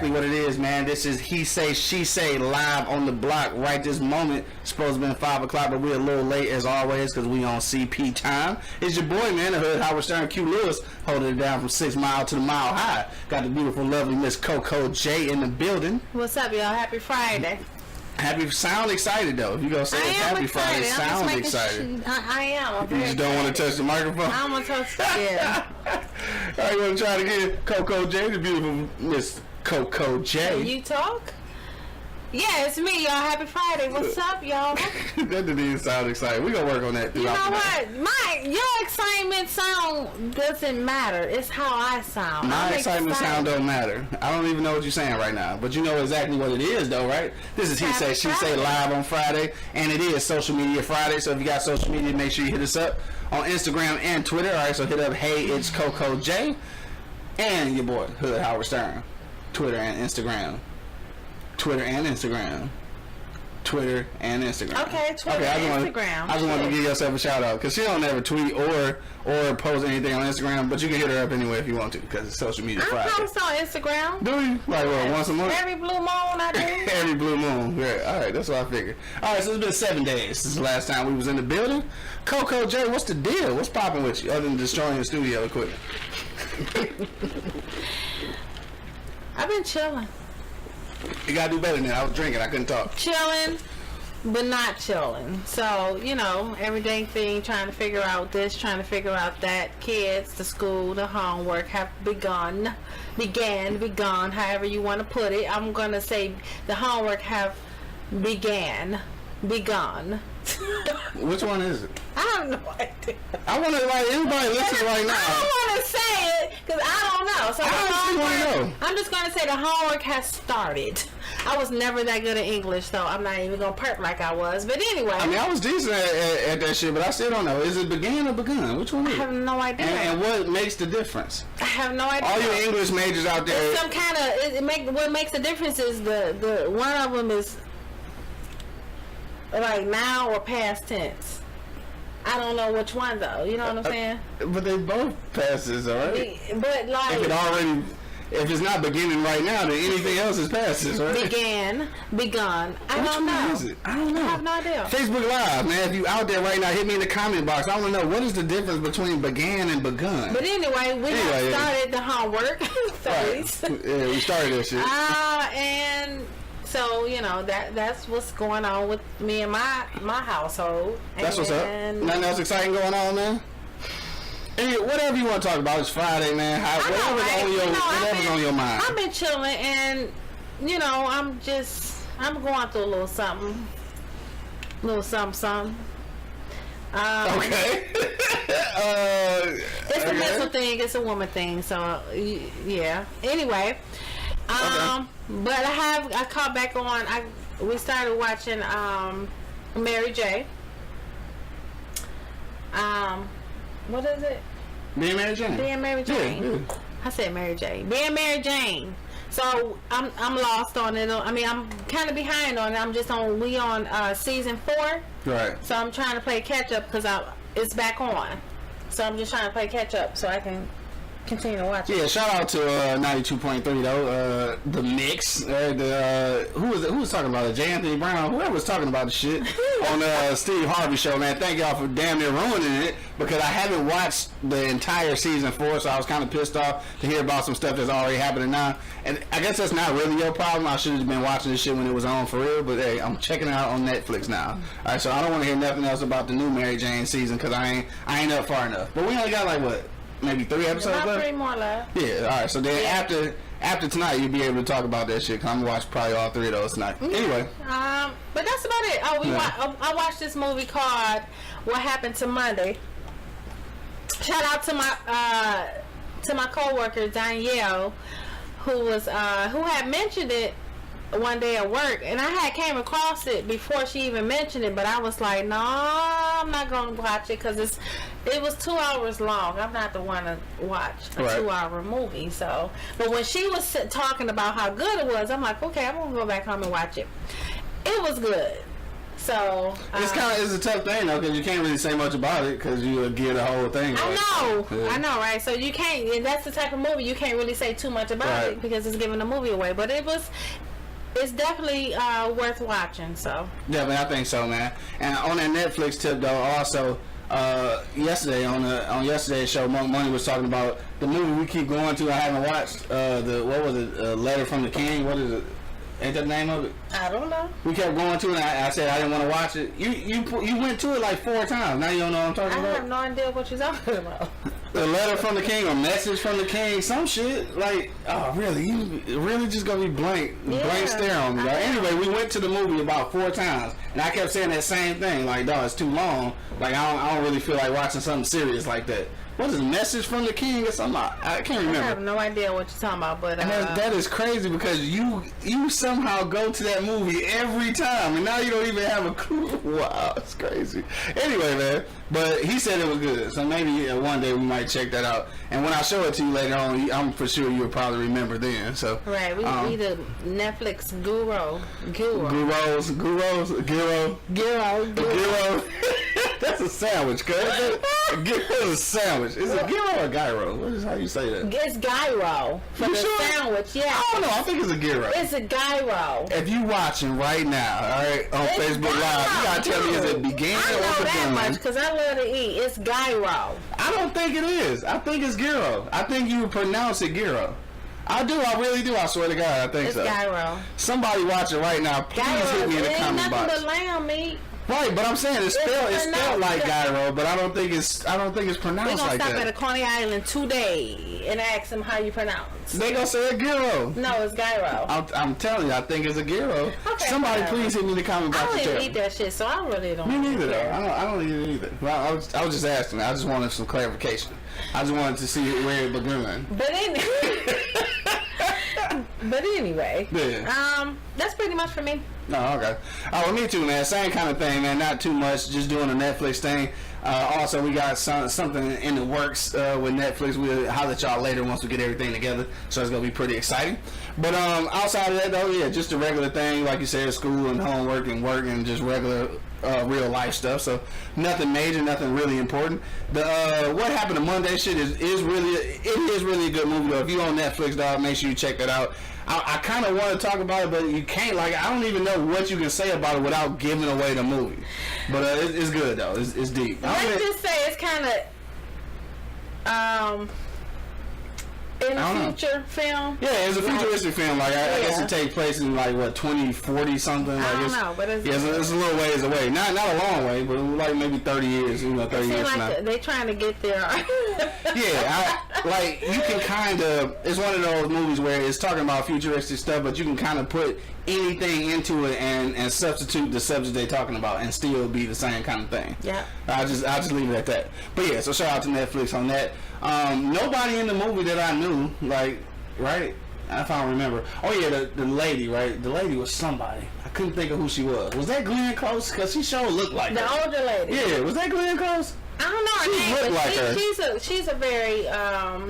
exactly what it is, man. This is He Say, She Say live on the block right this moment. Supposed to be 5 o'clock, but we're a little late as always because we on CP time. It's your boy, man, the Hood Howard Stern, Q Lewis, holding it down from 6 Mile to the Mile High. Got the beautiful, lovely Miss CoCo J in the building. What's up, y'all? Happy Friday. Sound excited though. If you gonna say it's Happy Friday, sound excited. I am. You just don't want to touch the microphone? I don't want to touch the Alright, you want to try to get CoCo J, the beautiful Miss CoCo J. You talk? Yeah, it's me, y'all. Happy Friday. What's up, y'all? That didn't even sound excited. We're going to work on that. You know what? Your excitement sound doesn't matter. It's how I sound. My excitement sound don't matter. I don't even know what you're saying right now. But you know exactly what it is, though, right? This is He Say, She Say live on Friday. And it is Social Media Friday. So if you got social media, make sure you hit us up on Instagram and Twitter. All right, so hit up Hey, It's CoCo J. And your boy, Hood Howard Stern. Twitter and Instagram. Twitter and Instagram. Okay, Twitter and Instagram. I just wanted to give yourself a shout out because she don't ever tweet or post anything on Instagram, but you can hit her up anyway if you want to because it's Social Media Friday. I post on Instagram. Do you? Like what, once a month? Every blue moon I do. Every blue moon. Yeah. All right, that's what I figured. All right, so it's been 7 days since the last time we was in the building. CoCo J, what's the deal? What's popping with you other than destroying the studio equipment? I've been chilling. You gotta do better than that. I was drinking. I couldn't talk. Chilling, but not chilling. So, you know, everyday thing, trying to figure out this, trying to figure out that. Kids, the school, the homework have begun, however you want to put it. I'm going to say the homework have begun. Which one is it? I have no idea. I want to, like, anybody listening right now. I don't want to say it because I don't know. So I'm just going to say the homework has started. I was never that good at English, so I'm not even going to perk like I was. But anyway. I mean, I was decent at that shit, but I still don't know. Is it began or begun? Which one is it? I have no idea. And what makes the difference? I have no idea. All your English majors out there. It's some kind of, what makes the difference is the one of them is like now or past tense. I don't know which one though. You know what I'm saying? But they both passes, alright? But like if it's not beginning right now, then anything else is passes, right? Begun. I don't know. Is it? I don't know. I have no idea. Facebook Live, man. If you out there right now, hit me in the comment box. I want to know what is the difference between began and begun. But anyway, we have started the homework phase. Right. Yeah, we started that shit. And so, you know, that's what's going on with me and my household. That's what's up. Nothing else exciting going on, man? Hey, whatever you want to talk about, it's Friday, man. Whatever's on your mind. I've been chilling and, you know, I'm going through a little something. Okay. It's a mental thing. It's a woman thing. So, yeah. Anyway. But I caught back on. We started watching Mary J. What is it? Being Mary Jane. Being Mary Jane. Yeah. I said Mary J. Being Mary Jane. So I'm lost on it. I mean, I'm kind of behind on it. We on season 4. Right. So I'm trying to play catch up because it's back on. So I'm just trying to play catch up so I can continue to watch it. Yeah, shout out to 92.3 though. The mix. Who was talking about it? J. Anthony Brown. Whoever was talking about the shit on Steve Harvey show, man. Thank y'all for damn near ruining it because I haven't watched the entire season 4, so I was kind of pissed off to hear about some stuff that's already happening now. And I guess that's not really your problem. I should have been watching this shit when it was on for real. But hey, I'm checking it out on Netflix now. All right, so I don't want to hear nothing else about the new Mary Jane season because I ain't up far enough. But we only got like what? Maybe 3 episodes left? About 3 more left. Yeah, alright, so then after tonight you'll be able to talk about that shit, because I'm going to watch probably all 3 of those tonight. Anyway. But that's about it. I watched this movie called What Happened to Monday. Shout out to my coworker Danielle, who had mentioned it one day at work, and I had came across it before she even mentioned it, but I was like, no, I'm not going to watch it because it was 2 hours long. I'm not the one to watch a 2-hour movie. So, but when she was talking about how good it was, I'm like, okay, I'm going to go back home and watch it. It was good. So it's a tough thing though, because you can't really say much about it because you get the whole thing. I know, right? So you can't, and that's the type of movie you can't really say too much about it because it's giving the movie away. But it's definitely worth watching. So definitely, I think so, man. And on that Netflix tip though, also yesterday on yesterday's show, Money was talking about the movie we keep going to. I haven't watched what was it? Letter from the King. What is it? Ain't that the name of it? I don't know. We kept going to it, and I said I didn't want to watch it. You went to it like 4 times. Now you don't know what I'm talking about? I have no idea what you're talking about. The Letter from the King or Message from the King, some shit. Like, oh, really? You really just gonna be blank stare on me. Like, anyway, we went to the movie about 4 times, and I kept saying that same thing. Like, dog, it's too long. Like, I don't really feel like watching something serious like that. What is it, Message from the King or something? I can't remember. I have no idea what you're talking about, but and that is crazy because you somehow go to that movie every time, and now you don't even have a clue. Wow, it's crazy. Anyway, man, but he said it was good, so maybe one day we might check that out. And when I show it to you later on, I'm for sure you'll probably remember then. So right, we the Netflix guru. That's a sandwich, cuz. Gyro's a sandwich. Is it gyro or gyro? What is how you say that? It's gyro for the sandwich. Yeah. I don't know. I think it's a gyro. It's a gyro. If you watching right now, all right, on Facebook Live, you gotta tell me is it began or began? I know that much because I love to eat. It's gyro. I don't think it is. I think it's gyro. I think you would pronounce it gyro. I do. I really do. I swear to God, I think so. It's gyro. Somebody watching right now, please hit me in the comment box. Nothing but lamb meat. Right, but I'm saying it's spelled like gyro, but I don't think it's pronounced like that. We're gonna stop at a Coney Island today and ask them how you pronounce. They gonna say a gyro. No, it's gyro. I'm telling you, I think it's a gyro. Okay, somebody please hit me in the comment box. I don't even eat that shit, so I really don't. Me neither, though. I don't eat it either. Well, I was just asking. I just wanted some clarification. I just wanted to see where it began. But anyway, yeah. That's pretty much for me. No, okay. Oh, well, me too, man. Same kind of thing, man. Not too much. Just doing a Netflix thing. Also, we got something in the works with Netflix. We'll holler at y'all later once we get everything together. So it's gonna be pretty exciting. But outside of that, though, yeah, just a regular thing, like you said, school and homework and work and just regular real life stuff. So nothing major, nothing really important. The What Happened to Monday shit is really a good movie though. If you on Netflix, dog, make sure you check that out. I kind of want to talk about it, but you can't. Like, I don't even know what you can say about it without giving away the movie. But it's good though. It's deep. Let's just say it's kind of in a future film. Yeah, it's a futuristic film. Like I guess it takes place in like what 2040 something. Like I don't know, but it's a little ways away. Not a long way, but like maybe 30 years. 30 years like now. They trying to get there. Yeah, like you can kind of. It's one of those movies where it's talking about futuristic stuff, but you can kind of put anything into it and substitute the subject they're talking about and still be the same kind of thing. Yeah. I'll just leave it at that. But yeah, so shout out to Netflix on that. Nobody in the movie that I knew, like, right? If I don't remember. Oh yeah, the lady, right? The lady was somebody. I couldn't think of who she was. Was that Glenn Close? Because she sure looked like the her. older lady. Yeah, was that Glenn Close? I don't know her name, looked but like her. She's a very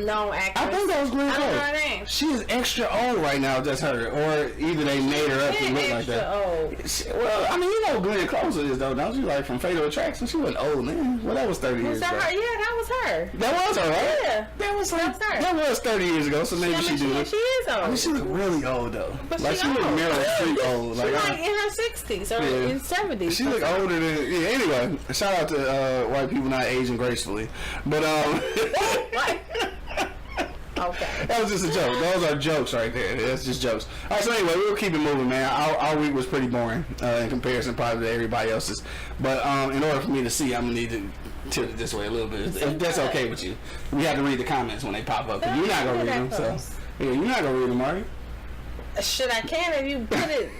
known actress. I think that was Glenn Close. I don't know her name. She is extra old right now, just her. Or either they made her up to look like that. Old. Well, I mean, you know who Glenn Close is, though, don't you? Like, from Fatal Attraction. She wasn't old, man. Well, that was 30 years ago. Her? Yeah, that was her. That was her, right? Yeah. That was her. That was 30 years ago, so maybe she do it. She is old. I mean, she look really old, though. But like, she look Meryl Streep old. She's like in her 60s or in 70s. She look older than... Yeah, anyway, shout out to white people not aging gracefully. But, What? Okay. That was just a joke. Those are jokes right there. That's just jokes. All right, so anyway, we'll keep it moving, man. Our week was pretty boring in comparison probably to everybody else's. But in order for me to see, I'm going to need to tilt it this way a little bit. If that's okay with you. We have to read the comments when they pop up. Because you're not going to read them. So, yeah, you're not going to read them, are you? Shit, I can if you put it.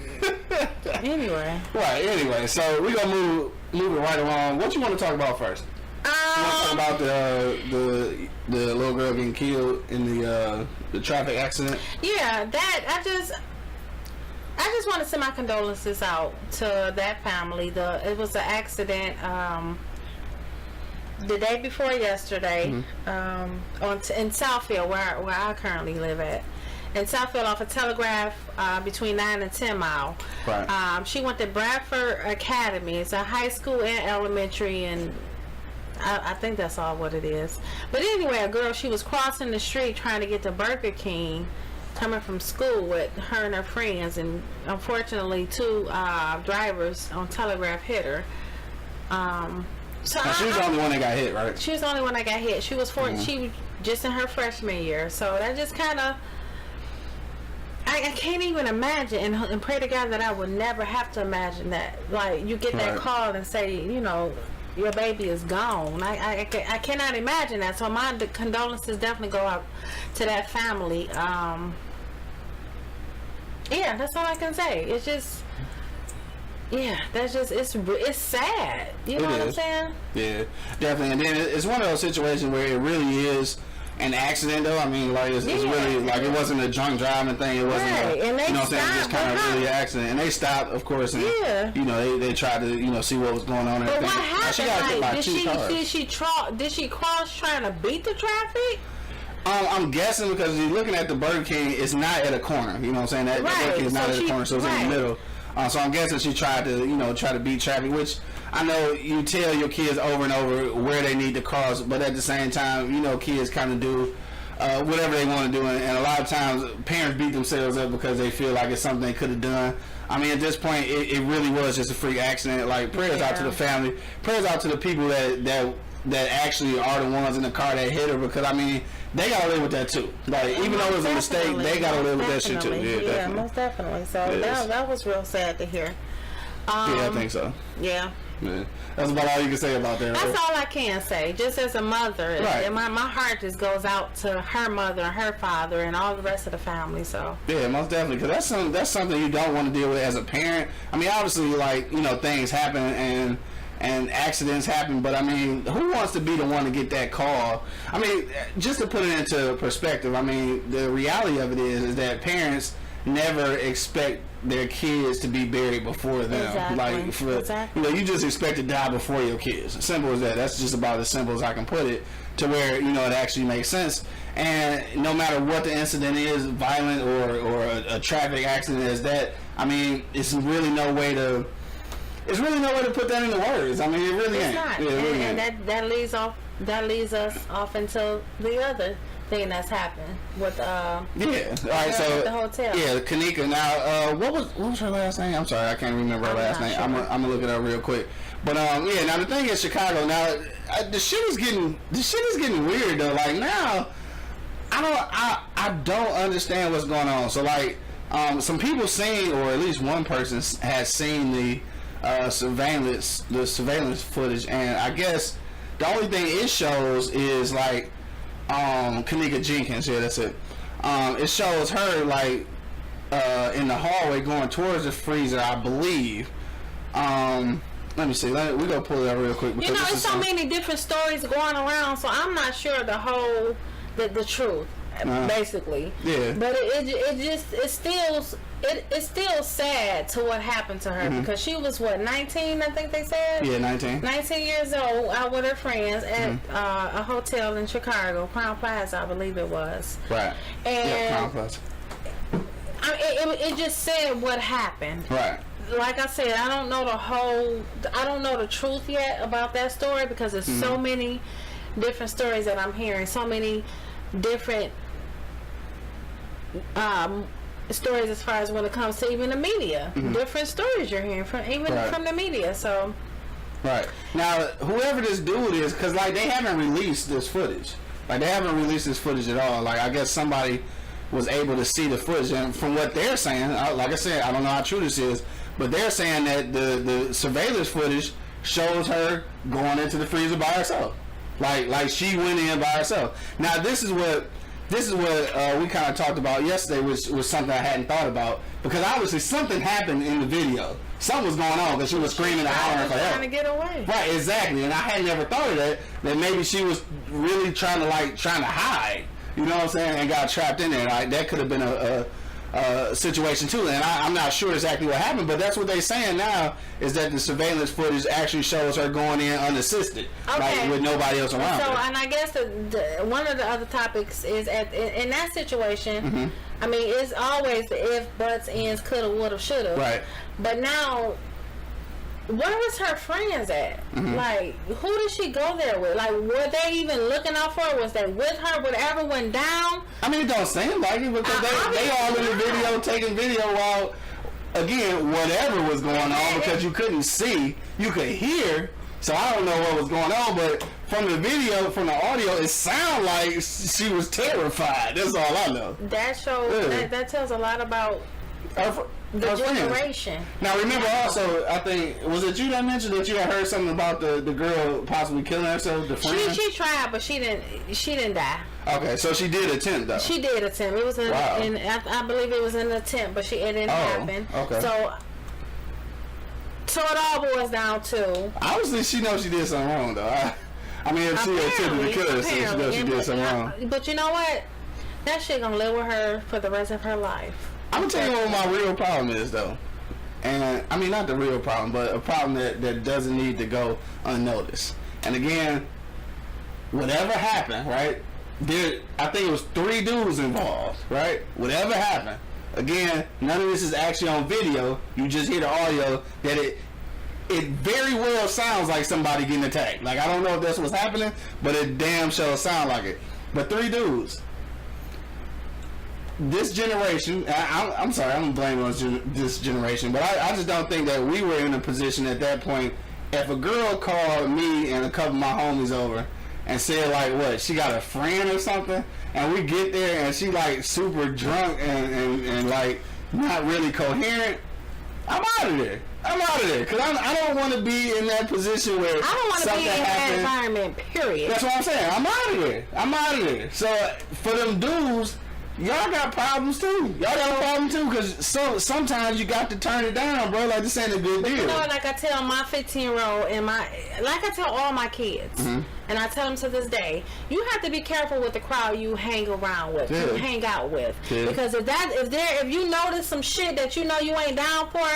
Anyway. Right, anyway. So we're going to move it right along. What you want to talk about first? You want to talk about the little girl getting killed in the traffic accident? Yeah, that I just want to send my condolences out to that family. It was an accident the day before yesterday in Southfield, where I currently live at, in Southfield off of Telegraph between 9 and 10 Mile. Right. She went to Bradford Academy. It's a high school and elementary, and I think that's all what it is. But anyway, a girl, she was crossing the street trying to get to Burger King, coming from school with her and her friends, and unfortunately 2 drivers on Telegraph hit her. So she was the only one that got hit, right? She was the only one that got hit. She was she was just in her freshman year, so that just kind of, I can't even imagine, and pray to God that I would never have to imagine that. Like, you get that call and say, you know, your baby is gone. I cannot imagine that. So my condolences definitely go out to that family. Yeah, that's all I can say. It's just, yeah, that's just, it's sad. You know what I'm saying? Yeah, definitely. And then it's one of those situations where it really is an accident, though. I mean, like, it's really, like, it wasn't a drunk driving thing. It wasn't, and they, you know what I'm saying, just kind of really an accident. And they stopped, of course, and, you know, they tried to, you know, see what was going on. But what happened? She got hit by 2 cars. Did she cross trying to beat the traffic? I'm guessing because you're looking at the Burger King, it's not at a corner. You know what I'm saying? That Burger King is not at a corner, so it's in the middle. So I'm guessing she tried to, you know, beat traffic, which I know you tell your kids over and over where they need to cross, but at the same time, you know, kids kind of do whatever they want to do, and a lot of times parents beat themselves up because they feel like it's something they could have done. I mean, at this point, it really was just a freak accident. Like, prayers out to the family, prayers out to the people that actually are the ones in the car that hit her, because I mean, they gotta live with that too. Like, even though it was a mistake, they gotta live with that shit too. Yeah, most definitely. So that was real sad to hear. Yeah, I think so. Yeah. Yeah. That's about all you can say about that. That's all I can say. Just as a mother, and my heart just goes out to her mother and her father and all the rest of the family. So yeah, most definitely, because that's something you don't want to deal with as a parent. I mean, obviously, like, you know, things happen and accidents happen, but I mean, who wants to be the one to get that call? I mean, just to put it into perspective, I mean, the reality of it is that parents never expect their kids to be buried before them. Like, you know, you just expect to die before your kids. Simple as that. That's just about as simple as I can put it, to where, you know, it actually makes sense. And no matter what the incident is, violent or a traffic accident is, that, I mean, it's really no way to put that into words. I mean, it really ain't. Not. Yeah, it really ain't. And that leads us off into the other thing that's happened with all right, so the hotel. Yeah, Kanika. Now, what was her last name? I'm sorry, I can't remember her last name. Sure. I'm gonna look it up real quick. But yeah, now the thing is, Chicago. Now the shit is getting weird though. Like, now I don't understand what's going on. So, like, some people seen, or at least one person has seen the surveillance footage, and I guess the only thing it shows is, like, Kanika Jenkins, yeah, that's it. It shows her, like, in the hallway going towards the freezer, I believe. Let me see. We're going to pull it up real quick. You know, there's so many different stories going around, so I'm not sure the truth, basically. Yeah. But it's still sad to what happened to her, because she was, 19, I think they said? Yeah, 19. 19 years old, out with her friends at a hotel in Chicago, Crown Plaza, I believe it was. Right. And yeah, Crown Plaza. It just said what happened. Right. Like I said, I don't know the truth yet about that story, because there's so many different stories that I'm hearing, so many different stories as far as when it comes to even the media. Different stories you're hearing from the media. So right now, whoever this dude is, because, like, they haven't released this footage. Like, they haven't released this footage at all. Like, I guess somebody was able to see the footage, and from what they're saying, like I said, I don't know how true this is, but they're saying that the surveillance footage shows her going into the freezer by herself. Like she went in by herself. Now, this is what we kind of talked about yesterday, which was something I hadn't thought about, because obviously something happened in the video. Something was going on, because she was screaming and hollering for help. Trying to get away. Right, exactly. And I had never thought of that maybe she was really trying to hide. You know what I'm saying? And got trapped in there. Like, that could have been situation too, and I'm not sure exactly what happened, but that's what they're saying now is that the surveillance footage actually shows her going in unassisted, like with nobody else around. So, her. and I guess one of the other topics is in that situation. I mean, it's always the if, buts, ends, coulda, woulda, shoulda. Right. But now, where was her friends at? Like, who did she go there with? Like, were they even looking out for her? Was they with her? Whatever went down? I mean, it don't seem like it because they all in the video taking video while, again, whatever was going on because you couldn't see, you could hear. So I don't know what was going on, but from the video, from the audio, it sounded like she was terrified. That's all I know. That shows, that tells a lot about the generation. Now remember also, I think, was it you that mentioned that you had heard something about the girl possibly killing herself, the friend? She tried, but she didn't die. Okay, so she did attempt though. She did attempt. It was I believe it was an attempt, but it didn't happen. Okay. So it all boils down to. Obviously, she knows she did something wrong though. I mean, if she attempted to kill herself, she knows she did something wrong. But you know what? That shit gonna live with her for the rest of her life. I'm gonna tell you what my real problem is though. And I mean, not the real problem, but a problem that doesn't need to go unnoticed. And again, whatever happened, right? I think it was 3 dudes involved, right? Whatever happened. Again, none of this is actually on video. You just hear the audio that it very well sounds like somebody getting attacked. Like, I don't know if that's what's happening, but it damn sure sound like it. But 3 dudes. This generation, I'm sorry, I'm blaming on this generation, but I just don't think that we were in a position at that point. If a girl called me and a couple of my homies over and said like, what, she got a friend or something, and we get there and she like super drunk and like not really coherent, I'm out of there. Because I don't want to be in that position where I don't want to be in that environment, period. That's what I'm saying. I'm out of there. So for them dudes, y'all got problems too. Because sometimes you got to turn it down, bro. Like, this ain't a good deal. You know, like I tell my 15-year-old and like I tell all my kids, and I tell them to this day, you have to be careful with the crowd you hang around with, you hang out with, because if you notice some shit that you know you ain't down for,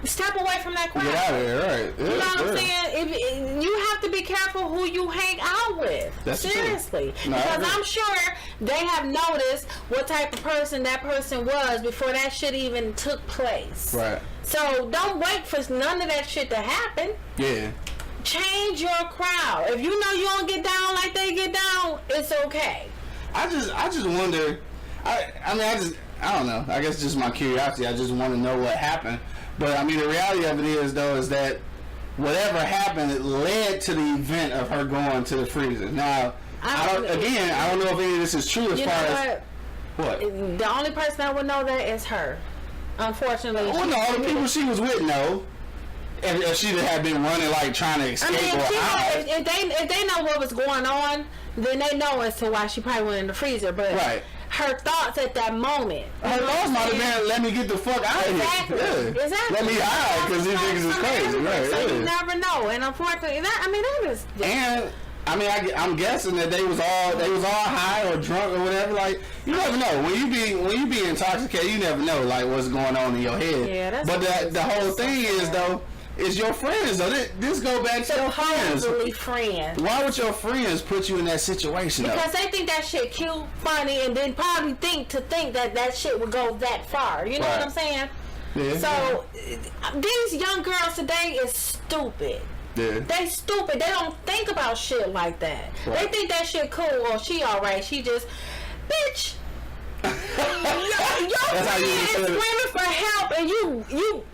step away from that crowd. Get out of here, right? You know what I'm saying? You have to be careful who you hang out with. That's seriously, true. No, because I'm sure they have noticed what type of person that person was before that shit even took place. Right. So don't wait for none of that shit to happen. Yeah. Change your crowd. If you know you don't get down like they get down, it's okay. I just wonder. I don't know. I guess just my curiosity. I just want to know what happened. But I mean, the reality of it is that whatever happened, it led to the event of her going to the freezer. Now, I don't know if any of this is true as far as what. The only person that would know that is her. Unfortunately. Well, no, the people she was with know. If she had been running like trying to escape if they know what was going on, then they know as to why she probably went in the freezer. But her thoughts at that moment. Her thoughts might have been, let me get the fuck out of here. Exactly. Let me hide because these niggas is crazy. Right. So you never know. And unfortunately, that is. And I'm guessing that they was all high or drunk or whatever. Like, you never know. When you be intoxicated, you never know like what's going on in your head. Yeah, that's. But the whole thing is though. It's your friends, though. This go back to your friends. Why would your friends put you in that situation, because they think that shit cute, funny, and then probably think that shit would go that far. You know what I'm saying? Yeah. So these young girls today is stupid. Yeah. They stupid. They don't think about shit like that. Right. They think that shit cool. Well, she alright. She just, bitch. Your friend is screaming for help, and you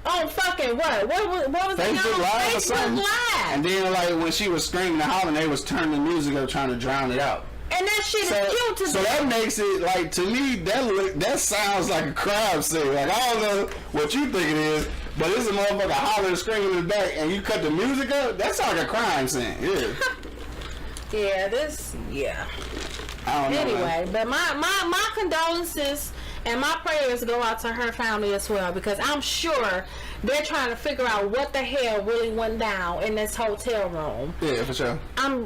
on fucking what? What was Facebook Live or something? Live. And then like when she was screaming and hollering, they was turning the music up trying to drown it out. And that shit is cute to me. So that makes it like, to me, that sounds like a crime scene. Like, I don't know what you think it is, but it's a motherfucker hollering and screaming in the back, and you cut the music up. That sounds like a crime scene. Yeah. I don't know, anyway, but my condolences and my prayers go out to her family as well, because I'm sure they're trying to figure out what the hell really went down in this hotel room. Yeah, for sure. And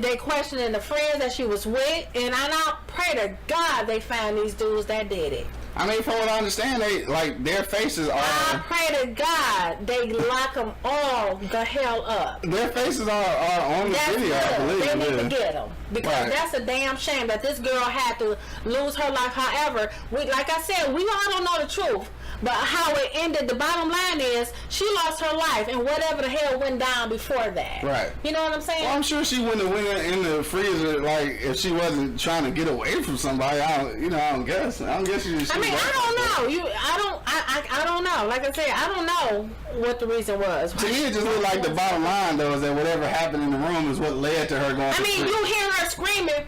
they questioning the friends that she was with, and I pray to God they find these dudes that did it. I mean, from what I understand, they like their faces are. I pray to God they lock them all the hell up. Their faces are on the video, I believe. They need to get them because right. That's a damn shame that this girl had to lose her life. However, like I said, we all don't know the truth. But how it ended, the bottom line is she lost her life and whatever the hell went down before that. Right. You know what I'm saying? Well, I'm sure she wouldn't have went in the freezer like if she wasn't trying to get away from somebody. I don't guess. I don't guess she. I mean, I don't know. I don't know. Like I said, I don't know what the reason was. To me, it just looked like the bottom line though is that whatever happened in the room is what led to her going. I mean, you hear her screaming.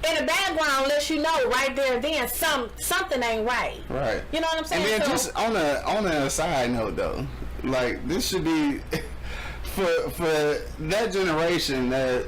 In the background, lets you know right there then something ain't right. Right. You know what I'm saying? And then just on a side note though, like this should be for that generation that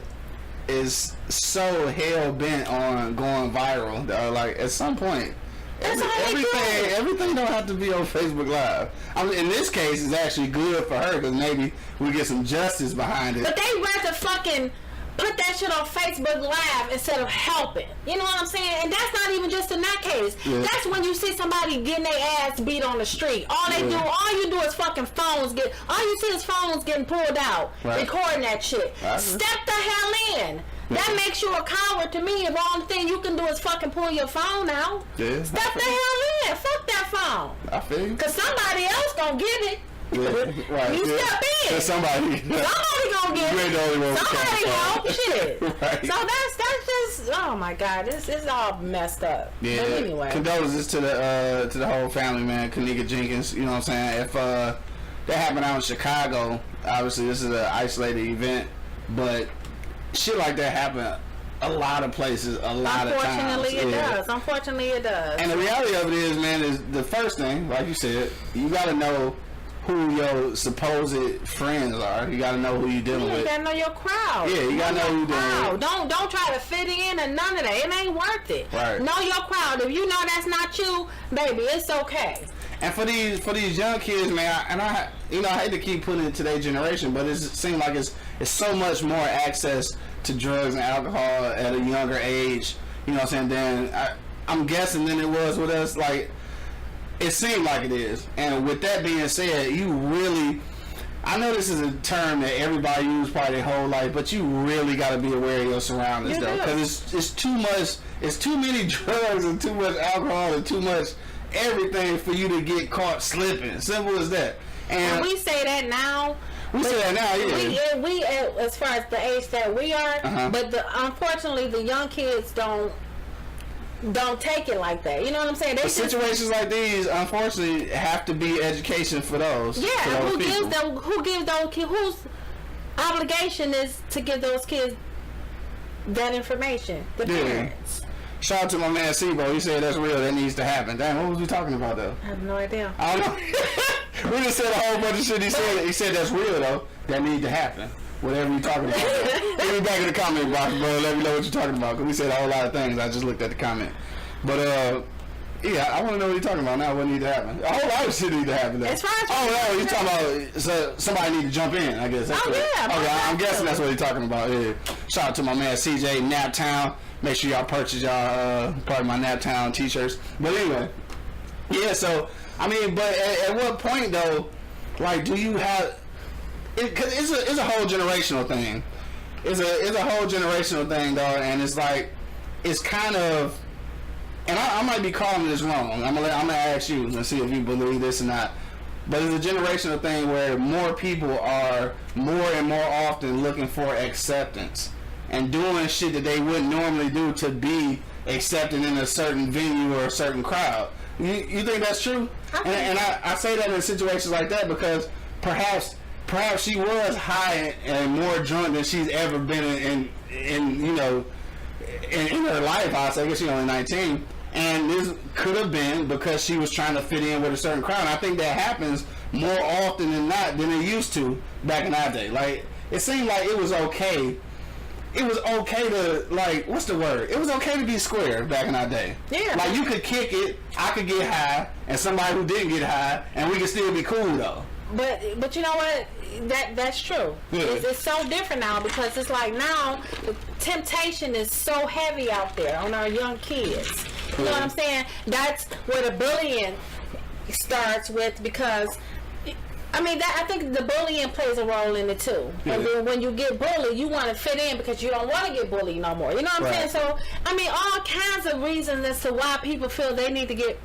is so hell bent on going viral. Like at some point, everything don't have to be on Facebook Live. I mean, in this case, it's actually good for her because maybe we get some justice behind it. But they rather fucking put that shit on Facebook Live instead of helping. You know what I'm saying? And that's not even just in that case. Yeah. That's when you see somebody getting their ass beat on the street. All you do is fucking all you see is phones getting pulled out, recording that shit. Step the hell in. That makes you a coward to me. If the only thing you can do is fucking pull your phone out. Yeah, Step the hell in. Fuck that phone. I feel you. Because somebody else gonna get it. Yeah, right. You step in. Somebody gonna get it. Somebody help shit. Right. So that's just oh my god, this is all messed up. Yeah. But anyway. Condolences to the whole family, man. Kanika Jenkins. You know what I'm saying? If that happened out in Chicago, obviously this is an isolated event, but shit like that happen a lot of places, a lot of times. Unfortunately, it does. And the reality of it is, man, is the first thing, like you said, you got to know who your supposed friends are. You got to know who you're dealing with. You got to know your crowd. Yeah, you got to know who you're dealing with. Don't try to fit in and none of that. It ain't worth it. Right. Know your crowd. If you know that's not you, baby, it's okay. And for these young kids, man, I hate to keep putting it to their generation, but it seems like it's so much more access to drugs and alcohol at a younger age. You know what I'm saying? Then I'm guessing than it was with us. Like it seemed like it is. And with that being said, you really, I know this is a term that everybody uses probably their whole life, but you really got to be aware of your surroundings, though, because it's too much. It's too many drugs and too much alcohol and too much everything for you to get caught slipping. Simple as that. And we say that now. We say that now, yeah. We as far as the age that we are, but unfortunately the young kids don't take it like that. You know what I'm saying? Situations like these, unfortunately, have to be education for those. Yeah, for those who gives those kids? Whose obligation is to give those kids that information? The parents. Shout out to my man Sebo. He said that's real. That needs to happen. Damn, what was we talking about though? I have no idea. I don't know. We just said a whole bunch of shit. He said that's real though. That needs to happen. Whatever you're talking about. Hit me back in the comment box, bro. Let me know what you're talking about. Because we said a whole lot of things. I just looked at the comment. But yeah, I want to know what you're talking about now. What needs to happen? A whole lot of shit needs to happen. As far as you're talking about somebody need to jump in. I guess. That's I'm guessing that's what he's talking about. Yeah. Shout out to my man CJ Naptown. Make sure y'all purchase y'all part of my Naptown t-shirts. But anyway, yeah. So I mean, but at what point though, like, do you have? Cause it's a whole generational thing. It's a whole generational thing, dog. And it's like it's kind of. And I might be calling this wrong. I'm gonna ask you and see if you believe this or not. But it's a generational thing where more people are more and more often looking for acceptance and doing shit that they wouldn't normally do to be accepted in a certain venue or a certain crowd. You think that's true? And I say that in situations like that because perhaps she was high and more drunk than she's ever been in you know, in her life. I guess she's only 19, and this could have been because she was trying to fit in with a certain crowd. And I think that happens more often than not than it used to back in our day. Like it seemed like it was okay. It was okay to, like, what's the word? It was okay to be square back in our day. Yeah. Like you could kick it, I could get high, and somebody who didn't get high, and we could still be cool though. But you know what? That's true. Yeah. It's so different now because it's like now the temptation is so heavy out there on our young kids. You know what I'm saying? That's where the bullying starts with, because I mean, I think the bullying plays a role in it too. Yeah. And then when you get bullied, you want to fit in because you don't want to get bullied no more. You know what I'm saying? So, I mean, all kinds of reasons as to why people feel they need to get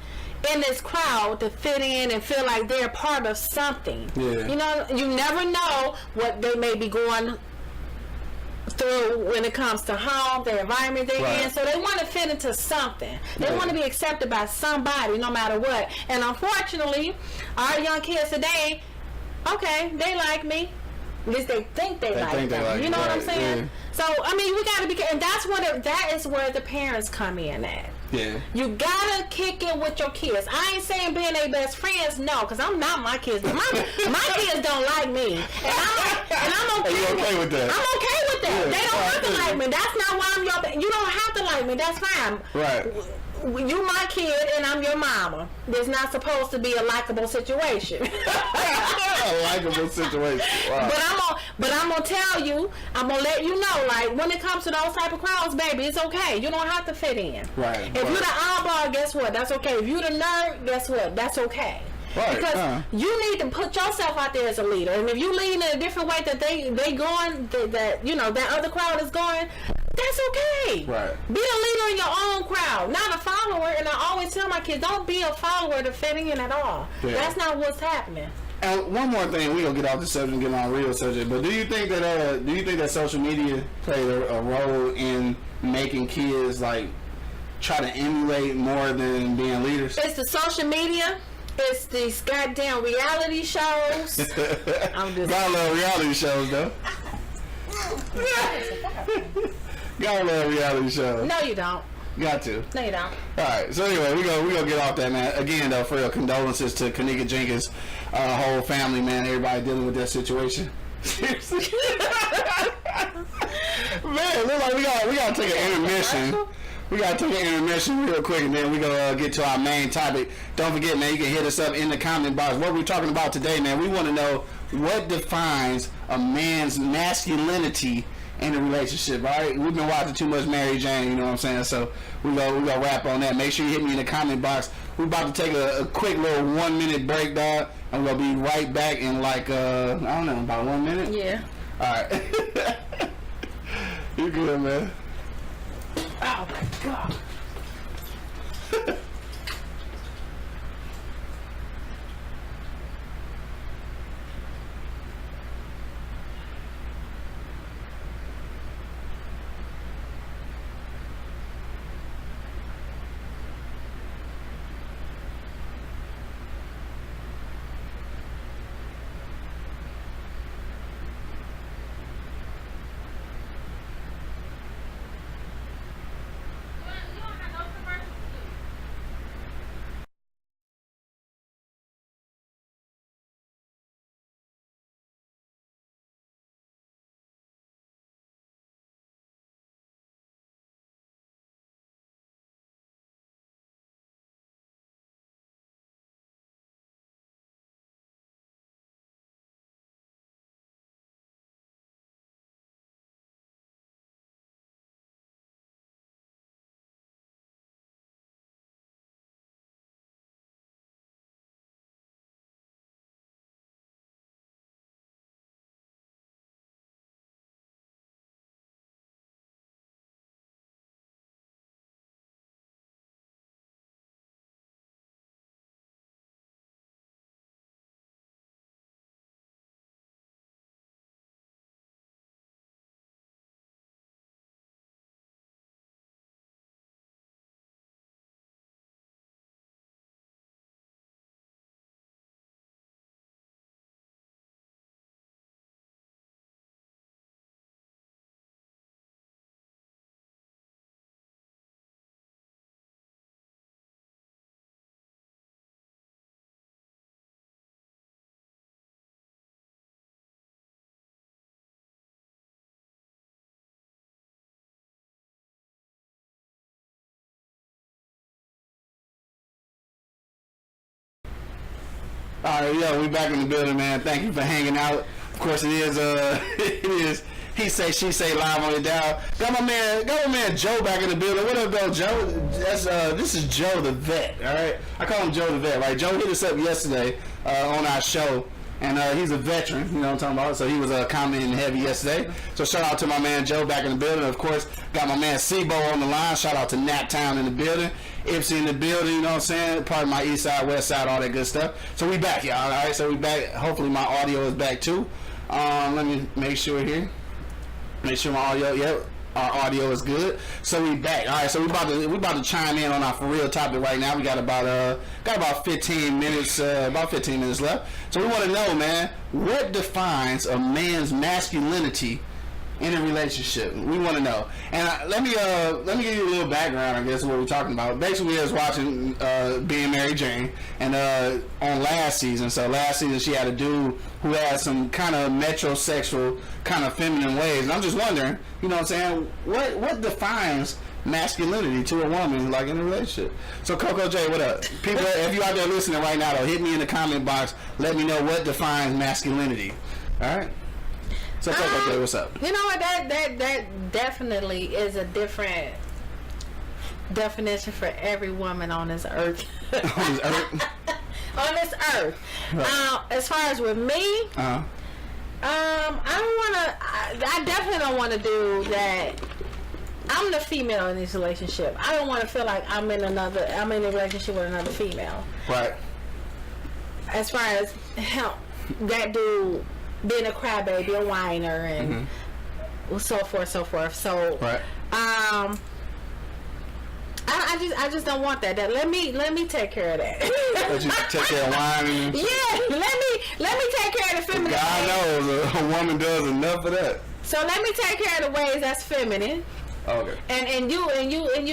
in this crowd to fit in and feel like they're part of something. Yeah. You know, you never know what they may be going through when it comes to home, the environment they're in. So they want to fit into something. They want to be accepted by somebody, no matter what. And unfortunately, our young kids today, okay, they like me. At least they think they like me. You know what I'm saying? Yeah. So I mean, we gotta be, and that is where the parents come in at. Yeah. You gotta kick it with your kids. I ain't saying being their best friends, no, because I'm not my kids. My kids don't like me, and I'm okay. Are you okay with that? I'm okay with that. Yeah, they don't have to like me. That's not why I'm your. You don't have to like me. That's fine. Right. You my kid and I'm your mama. There's not supposed to be a likable situation. A likable situation. Wow. But I'm gonna tell you, I'm gonna let you know, like, when it comes to those type of crowds, baby, it's okay. You don't have to fit in. Right. If you're the oddball, guess what? That's okay. If you're the nerd, guess what? That's okay. Right. Because you need to put yourself out there as a leader, and if you lead in a different way that they going, that you know that other crowd is going, that's okay. Right. Be a leader in your own crowd, not a follower. And I always tell my kids, don't be a follower to fit in at all. Yeah. That's not what's happening. And one more thing, we gonna get off the subject and get on a real subject. But do you think that social media played a role in making kids like try to emulate more than being leaders? It's the social media. It's these goddamn reality shows. Gotta love reality shows though. Gotta love reality shows. No, you don't. Got to. No, you don't. Alright, so anyway, we gonna get off that, man. Again, though, for real, condolences to Kanika Jenkins' whole family, man. Everybody dealing with that situation. Seriously. Man, look like we gotta take an intermission. We gotta take an intermission real quick, and then we gonna get to our main topic. Don't forget, man, you can hit us up in the comment box. What we're talking about today, man, we want to know what defines a man's masculinity in a relationship. All right, we've been watching too much Mary Jane, you know what I'm saying? So we gonna wrap on that. Make sure you hit me in the comment box. We're about to take a quick little 1 minute break, dog. I'm gonna be right back in like I don't know, about 1 minute. Yeah. All right. You good, man? Oh my God. All right, yo, we back in the building, man. Thank you for hanging out. Of course, it is He say, she say, live on it down. Got my man Joe back in the building. What up, though, Joe? This is Joe the Vet, all right? I call him Joe the Vet, right? Joe hit us up yesterday on our show. And he's a veteran, you know what I'm talking about? So he was commenting heavy yesterday. So shout out to my man Joe back in the building. Of course, got my man Sebo on the line. Shout out to Naptown in the building. Ipsy in the building, you know what I'm saying? Part of my east side, west side, all that good stuff. So we back, y'all, all right? So we back. Hopefully my audio is back too. Let me make sure here. Make sure my audio, our audio is good. So we back. All right, so we about to chime in on our for real topic right now. We got about 15 minutes left. So we want to know, man, what defines a man's masculinity in a relationship? We want to know. And let me give you a little background, I guess, of what we're talking about. Basically, we was watching Being Mary Jane, and on last season. So last season, she had a dude who had some kind of metrosexual, kind of feminine ways. And I'm just wondering, you know what I'm saying, what defines masculinity to a woman, like in a relationship? So CoCo J, what up? People, if you out there listening right now, though, hit me in the comment box. Let me know what defines masculinity. All right. So CoCo J, what's up? You know what? That definitely is a different definition for every woman on this earth. On this earth. On this earth. Right. As far as with me, I definitely don't want to do that. I'm the female in this relationship. I don't want to feel like I'm in a relationship with another female. Right. As far as that dude being a crybaby, a whiner, and so forth. So, right. I just don't want that. Let me take care of that. Let you take care of whining. Yeah, let me take care of the feminine. God knows a woman does enough of that. So let me take care of the ways that's feminine. Okay. And you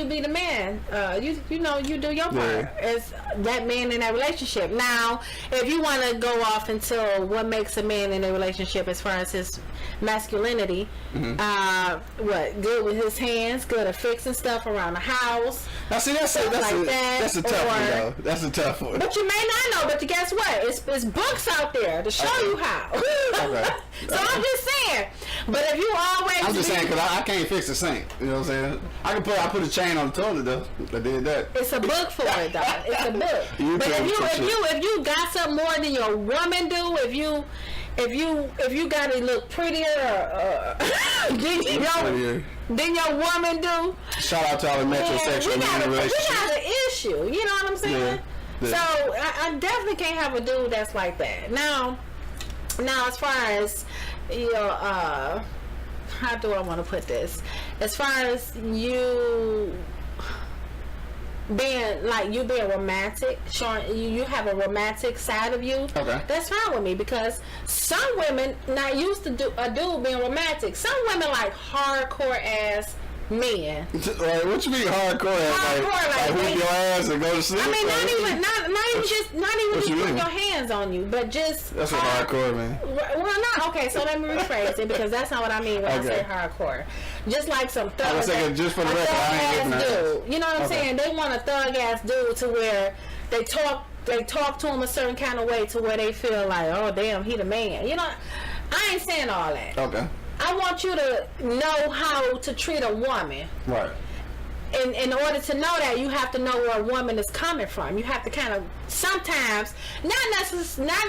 be the man. You know, you do your part as that man in that relationship. Now, if you want to go off into what makes a man in a relationship as far as his masculinity, good with his hands, good at fixing stuff around the house. Now see, that's a tough one though. That's a tough one. But you may not know. But guess what? It's books out there to show you how. Okay. So I'm just saying. But if you always, I'm just saying because I can't fix the sink. You know what I'm saying? I put a chain on the toilet though. I did that. It's a book for it though. It's a book. But if you got something more than your woman do, if you got to look prettier than your woman do. Shout out to all the metrosexual men in a relationship. We got an issue. You know what I'm saying? Yeah. So I definitely can't have a dude that's like that. Now as far as how do I want to put this? As far as you being romantic, showing you have a romantic side of you. Okay. That's fine with me because some women not used to a dude being romantic. Some women like hardcore ass men. What you mean hardcore ass? Like whip your ass and go to sleep? I mean, not even just put your hands on you, but just that's what hardcore, man. Well, not okay. So let me rephrase it because that's not what I mean when I say hardcore. Just like some thug. I was saying, just for the record, I ain't dude. You know what I'm saying? They want a thug ass dude to where they talk to him a certain kind of way to where they feel like, oh damn, he the man. You know, I ain't saying all that. Okay. I want you to know how to treat a woman. Right. In order to know that, you have to know where a woman is coming from. You have to kind of sometimes not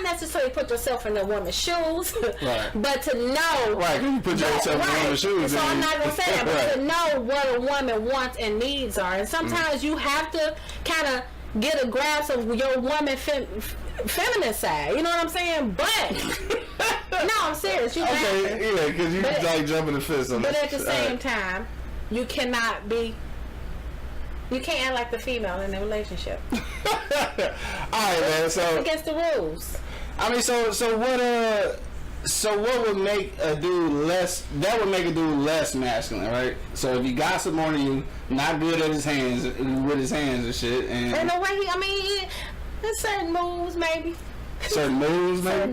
necessarily put yourself in a woman's shoes, right. but to know. Right, you put yourself in a woman's shoes. So I'm not gonna say that, but to know what a woman wants and needs are, and sometimes you have to kind of get a grasp of your woman feminine side. You know what I'm saying? But no, I'm serious. You okay, because you like jumping the fist on. But at the same time, you can't act like the female in the relationship. All right, man. So it's against the rules. I mean, so what would make a dude less? That would make a dude less masculine, right? So if he gossip more than you, not good at his hands with his hands and shit, and the way there's certain moves, maybe. Certain moves, but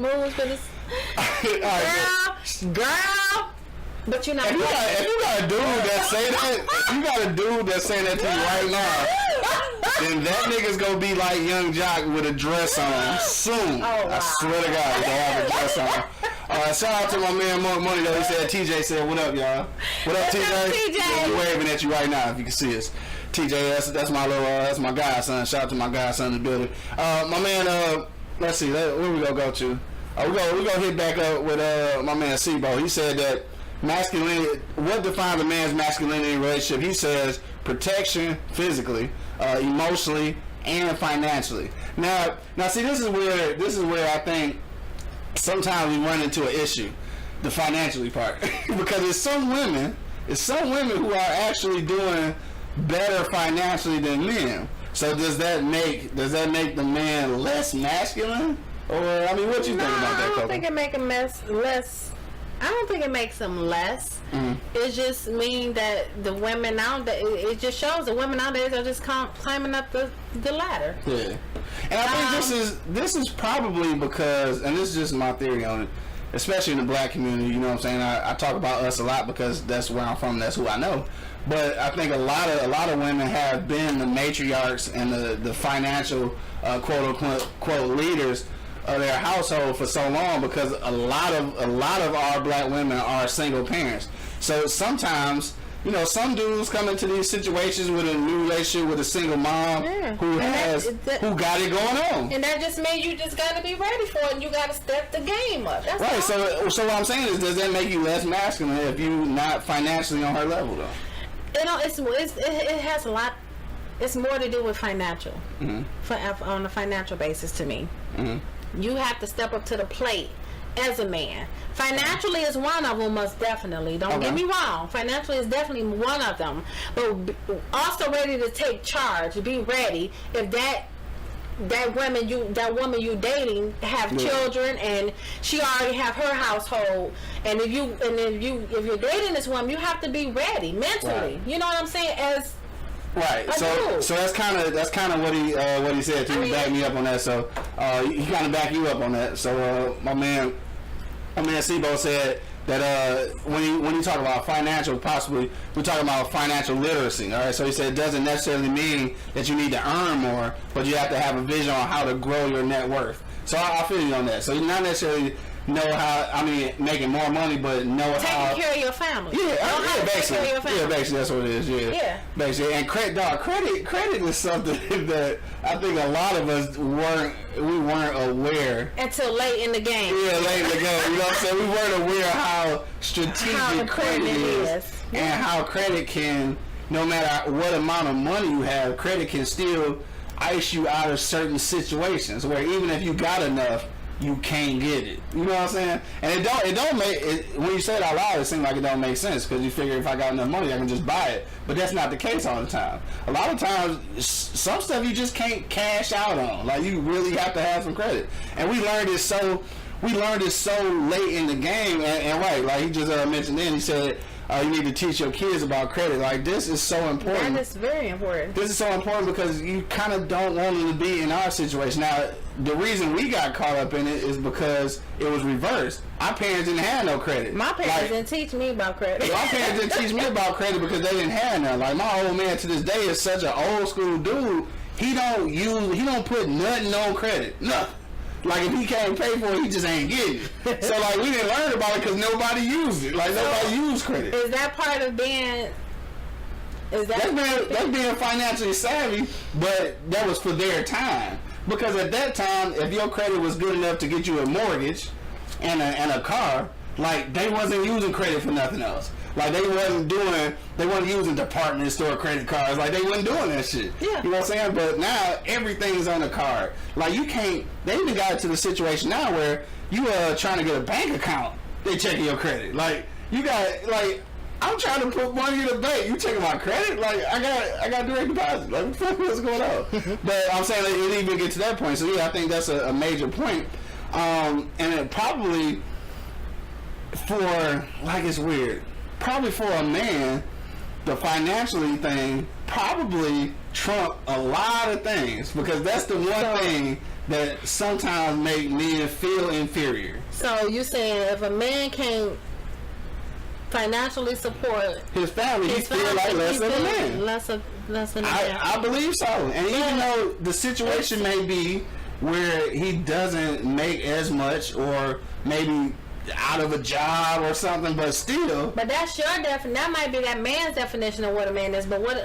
it's girl. But you're not. If you got a dude that say that, if you got a dude that say that to you right now, then that nigga's gonna be like Young Jock with a dress on soon. Oh, wow. I swear to God, he's gonna have a dress on. Shout out to my man Mark Money though. He said TJ said, "What up, y'all? What up, TJ? We're waving at you right now if you can see us." TJ, that's my little, that's my godson. Shout out to my godson in the building. My man, let's see, where we gonna go to? We gonna hit back up with my man Sebo. He said that masculinity. What defines a man's masculinity in a relationship? He says protection, physically, emotionally, and financially. Now, see, this is where I think sometimes we run into an issue, the financially part, because there's some women who are actually doing better financially than men. So does that make the man less masculine? Or I mean, what you think about that, I don't CoCo? think it make him less. I don't think it makes them less. It just means that the women it just shows the women nowadays are just climbing up the ladder. Yeah, and I think this is probably because, and this is just my theory on it, especially in the black community. You know what I'm saying? I talk about us a lot because that's where I'm from. That's who I know. But I think a lot of women have been the matriarchs and the financial quote unquote leaders of their household for so long, because a lot of our black women are single parents. So sometimes, you know, some dudes come into these situations with a new relationship with a single mom who got it going on. And that just means you just got to be ready for it, and you got to step the game up. That's right. all. So what I'm saying is, does that make you less masculine if you're not financially on her level, though? You know, it has a lot. It's more to do with financial, on a financial basis to me. You have to step up to the plate as a man. Financially is one of them, most definitely. Don't get me wrong. Financially is definitely one of them. But also ready to take charge. Be ready if that woman you dating have children and she already have her household, and if you're dating this woman, you have to be ready mentally. Right. You know what I'm saying? Right. So that's kind of what he said too. He backed me up on that. So he kind of backed you up on that. So my man Sebo said that when you talk about financial, possibly we're talking about financial literacy. All right. So he said it doesn't necessarily mean that you need to earn more, but you have to have a vision on how to grow your net worth. So I feel you on that. So you not necessarily know how, I mean, making more money, but know how taking care of your family. Basically that's what it is. Yeah. Basically, and credit is something that I think a lot of us weren't aware until late in the game. Yeah, late in the game. You know what I'm saying? We weren't aware how strategic credit is, and how credit can, no matter what amount of money you have, credit can still ice you out of certain situations where even if you got enough, you can't get it. You know what I'm saying? And it don't make it, when you say it out loud, it seems like it don't make sense, because you figure if I got enough money, I can just buy it. But that's not the case all the time. A lot of times, some stuff you just can't cash out on. Like, you really have to have some credit. And we learned it so late in the game. And right, like he just mentioned then, he said, you need to teach your kids about credit. Like, this is so important. That is very important. This is so important because you kind of don't want them to be in our situation. Now, the reason we got caught up in it is because it was reversed. Our parents didn't have no credit. My parents didn't teach me about credit. My parents didn't teach me about credit because they didn't have none. Like, my old man to this day is such an old school dude. He don't put nothing on credit. Nothing. Like, if he can't pay for it, he just ain't getting it. So, like, we didn't learn about it because nobody used it. Like, nobody used credit. Is that part of being... That's being financially savvy, but that was for their time. Because at that time, if your credit was good enough to get you a mortgage and a car, like, they wasn't using credit for nothing else. Like, they wasn't using department store credit cards. Like, they wasn't doing that shit. Yeah. You know what I'm saying? But now everything's on the card. Like, you can't, they even got to the situation now where you trying to get a bank account, they checking your credit. Like, you got, like, I'm trying to put money in the bank. You checking my credit? Like, I got direct deposit. Like, what the fuck is going on? But I'm saying it didn't even get to that point. So yeah, I think that's a major point. And it probably it's weird. Probably for a man, the financially thing probably trump a lot of things, because that's the one thing that sometimes make men feel inferior. So you saying if a man can't financially support his family, he feel like less of a man. Less of a man. I believe so. And even though the situation may be where he doesn't make as much, or maybe out of a job or something, but still. But that's your definition. That might be that man's definition of what a man is. But what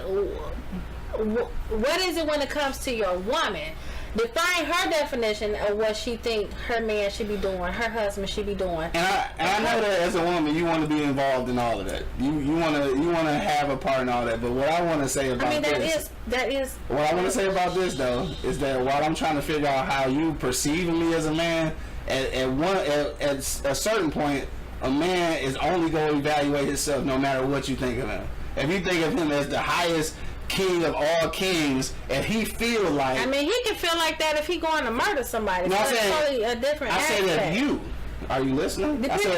is it when it comes to your woman? Define her definition of what she think her man should be doing, her husband should be doing. And I know that as a woman, you want to be involved in all of that. You want to have a part in all that. But what I want to say about that is. What I want to say about this though is that while I'm trying to figure out how you perceive me as a man, at a certain point, a man is only going to evaluate himself no matter what you think of him. If you think of him as the highest king of all kings, and he feel like, I mean, he can feel like that if he going to murder somebody. No, so it's totally a different aspect. I said if you, are you listening? I said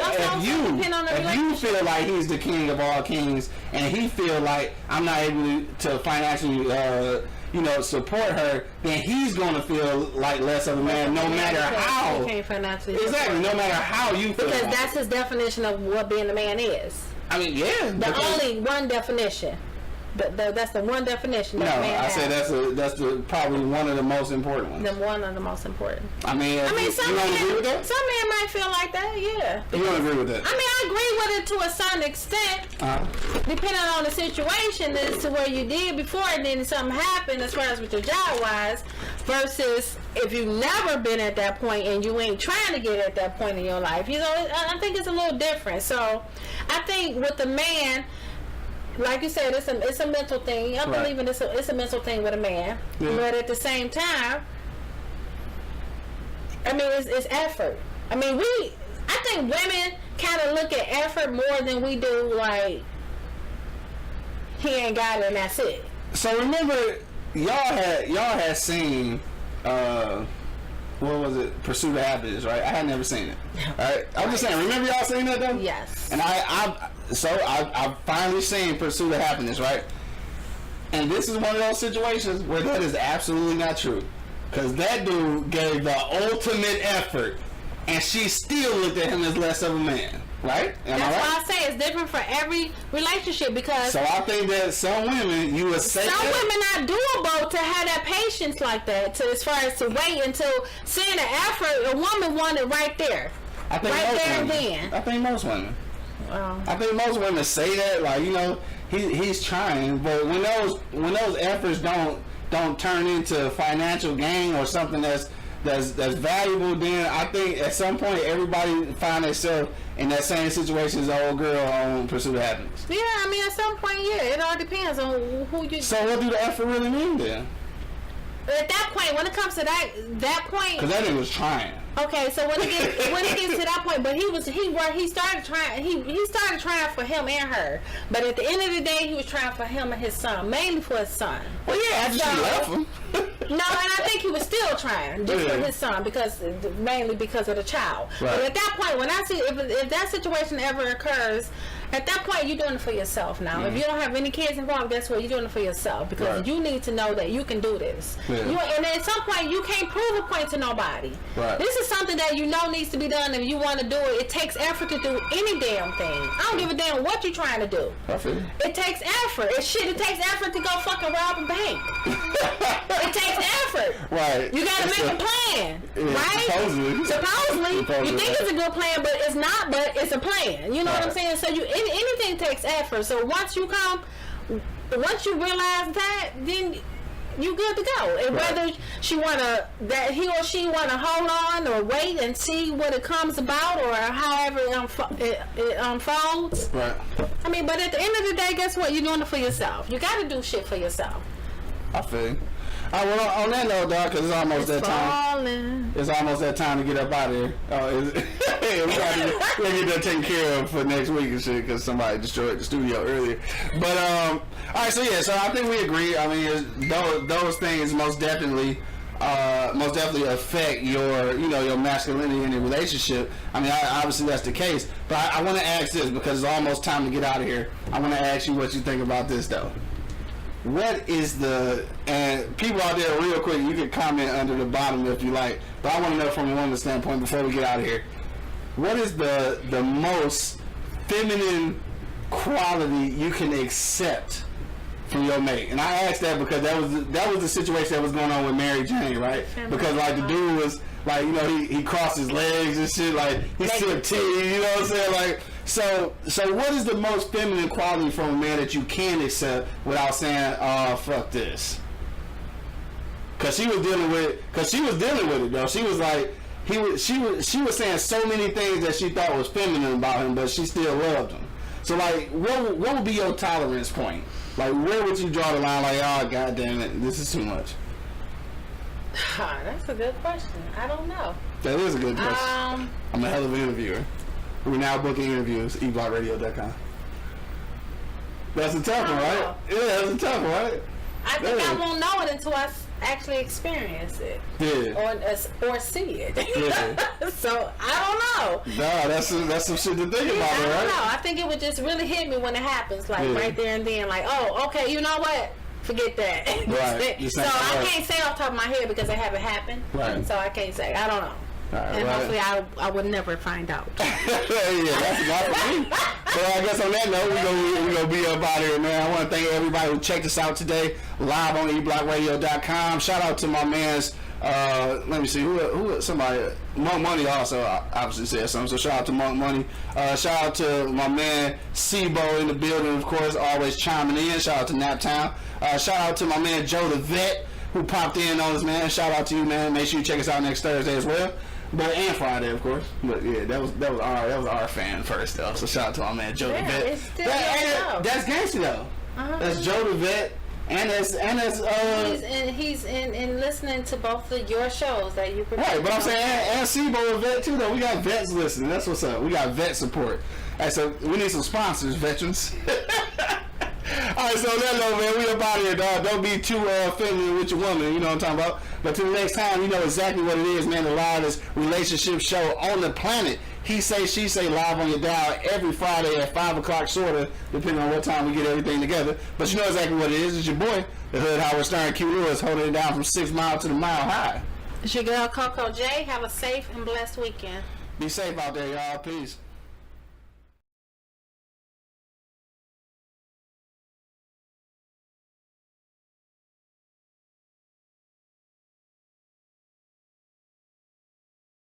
if you feel like he's the king of all kings, and he feel like I'm not able to financially support her, then he's going to feel like less of a man, no matter how. He can't financially exactly, no matter how you feel. Because that's his definition of what being a man is. I mean, yeah. Only one definition. That's the one definition. No, I say that's probably one of the most important ones. One of the most important. I mean, some you don't agree with that? Some men might feel like that, yeah. You don't agree with that? I mean, I agree with it to a certain extent, depending on the situation as to where you did before and then something happened as far as with your job wise, versus if you've never been at that point and you ain't trying to get at that point in your life. I think it's a little different. So, I think with the man, like you said, it's a mental thing. I believe it's a mental thing with a man. Yeah. But at the same time, I mean, it's effort. I mean, I think women kind of look at effort more than we do, like, he ain't got it and that's it. So remember, y'all had seen, what was it? Pursuit of Happiness, right? I had never seen it. Right? I'm just saying, remember y'all seen that though? Yes. And I've finally seen Pursuit of Happiness, right? And this is one of those situations where that is absolutely not true. Because that dude gave the ultimate effort, and she still looked at him as less of a man, right? That's why I say it's different for every relationship, because... So I think that some women, you would say... Some women not doable to have that patience like that, as far as to wait until seeing the effort, a woman want it right there. I think most women. Wow. I think most women say that, like, he's trying, but when those efforts don't turn into financial gain or something that's valuable, then I think at some point everybody find themselves in that same situation as the old girl on Pursuit of Happiness. Yeah, I mean, at some point, yeah, it all depends on who you... So what do the effort really mean then? At that point, when it comes to that point... Because that nigga was trying. Okay, so when it gets to that point, but he started trying for him and her. But at the end of the day, he was trying for him and his son, mainly for his son. Well, yeah, after she left him. No, and I think he was still trying just for his son, mainly because of the child. Right. But at that point, when I see if that situation ever occurs, at that point you're doing it for yourself now. If you don't have any kids involved, guess what? You're doing it for yourself, because you need to know that you can do this. Yeah. And at some point you can't prove a point to nobody. Right. This is something that needs to be done. If you want to do it, it takes effort to do any damn thing. I don't give a damn what you're trying to do. It takes effort. It takes effort to go fucking rob a bank. It takes effort. Right. You gotta make a plan. Right? Supposedly. You think it's a good plan, but it's not, but it's a plan. You know what I'm saying? So anything takes effort. So once you realize that, then you good to go. And whether he or she wanna hold on or wait and see what it comes about, or however it unfolds. Right. I mean, but at the end of the day, guess what? You're doing it for yourself. You gotta do shit for yourself. I feel. Well, on that note, dog, because it's almost that time. It's almost that time to get up out of here. We'll get that taken care of for next week and shit, because somebody destroyed the studio earlier. But all right, so I think we agree. I mean, those things most definitely affect your masculinity in a relationship. I mean, obviously that's the case. But I want to ask this, because it's almost time to get out of here. I want to ask you what you think about this, though. What is and people out there, real quick, you can comment under the bottom if you like, but I want to know from a woman's standpoint before we get out of here, what is the most feminine quality you can accept from your mate? And I asked that because that was the situation that was going on with Mary Jane, right? Because like the dude was Like, you know, he crossed his legs and shit. Like, he sipped tea, you know what I'm saying? Like, so what is the most feminine quality from a man that you can accept without saying, oh, fuck this? Cause she was dealing with it, though. She was like, she was saying so many things that she thought was feminine about him, but she still loved him. So, like, what would be your tolerance point? Like, where would you draw the line? Like, oh, God damn it, this is too much. That's a good question. I don't know. That is a good question. I'm a hell of an interviewer. We're now booking interviews, eblockradio.com. That's a tough one, right? Yeah, that's a tough one, right? I think I won't know it until I actually experience it. Yeah. Or see it. Yeah. So, I don't know. Nah, that's some shit to think about, I right? don't know. I think it would just really hit me when it happens, like right there and then, like, oh, okay, you know what? Forget that. Right. So I can't say off the top of my head because it haven't happened. Right. So I can't say. I don't know. Right, and hopefully I would never find out. Yeah, that's enough for me. So I guess on that note, we're gonna be up out here, man. I want to thank everybody who checked us out today, live on eblockradio.com. Shout out to my man's, let me see, who somebody, Monk Money also obviously said something, so shout out to Monk Money. Shout out to my man Sebo in the building, of course, always chiming in. Shout out to Naptown. Shout out to my man Joe the Vet, who popped in on us, man. Shout out to you, man. Make sure you check us out next Thursday as well. And Friday, of course. But yeah, that was our fan first though. So shout out to my man Joe the Vet. It's still That's gangster though. That's Joe the Vet, and that's he's in listening to both of your shows that you produce. Right, but I'm saying and Sebo a vet too though. We got vets listening. That's what's up. We got vet support. Hey, so we need some sponsors, veterans. Alright, so that note, man, we up out here, dog. Don't be too feminine with your woman, you know what I'm talking about. But till the next time, you know exactly what it is, man. The loudest relationship show on the planet. He Say, She Say, live on your dial every Friday at 5 o'clock, sort of, depending on what time we get everything together. But you know exactly what it is. It's your boy, the Hood Howard Stern Q Lewis, holding it down from 6 Mile to the Mile High. It's your girl, CoCo J. Have a safe and blessed weekend. Be safe out there, y'all. Peace.